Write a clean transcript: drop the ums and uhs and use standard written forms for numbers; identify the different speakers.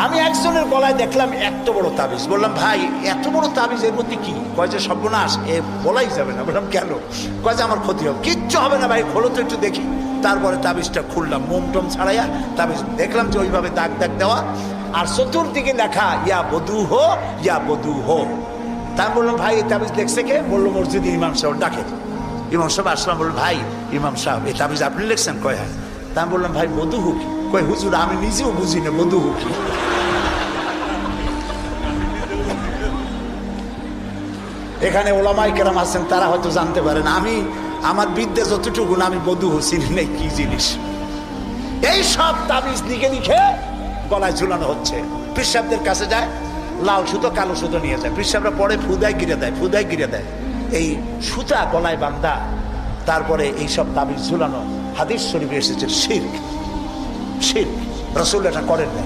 Speaker 1: আমি একজনের গলায় দেখলাম এত বড় তাবিজ। বললাম ভাই এত বড় তাবিজ, এর মধ্যে কি? কয় যে সর্বনাশ, এ বলাই যাবে না। বললাম কেন? কয় যে আমার ক্ষতি হবে। কিচ্ছু হবে না ভাই, খোলো তো একটু দেখি। তারপরে তাবিজটা খুললাম, মোম টোম ছাড়াইয়া তাবিজ দেখলাম যে ওইভাবে দাগ দাগ দেওয়া, আর চতুর্দিকে লেখা ইয়া বধূ হো, ইয়া বধূ হো। তা আমি বললাম ভাই এই তাবিজ দেখছে কে? বললো মসজিদে ইমাম সাহেব। ডাকে ইমাম সাহেব আসলাম, বলল ভাই ইমাম সাহেব এই তাবিজ আপনি লিখছেন? কয় হ্যাঁ। তা আমি বললাম ভাই বধূ হো কি? কয় হুজুর আমি নিজেও বুঝি না বধূ হো কি। এখানে ওলামাই কেরাম আছেন, তারা হয়তো জানতে পারেন। আমি আমার বিদ্যা যতটুকু না, আমি বধূ হো চিনি নাই কি জিনিস। এই সব তাবিজ লিখে লিখে গলায় ঝুলানো হচ্ছে। পিসাবদের কাছে যায়, লাল সুতো কালো সুতো নিয়ে যায়। পিসাবরা পরে ফুদায় গিরে দেয়, ফুদায় গিরে দেয়। এই সুতা গলায় বান্ধা, তারপরে এই সব তাবিজ ঝুলানো। হাদিস শরীফে এসেছে শিরক। শিরক রাসূল এটা করেন না।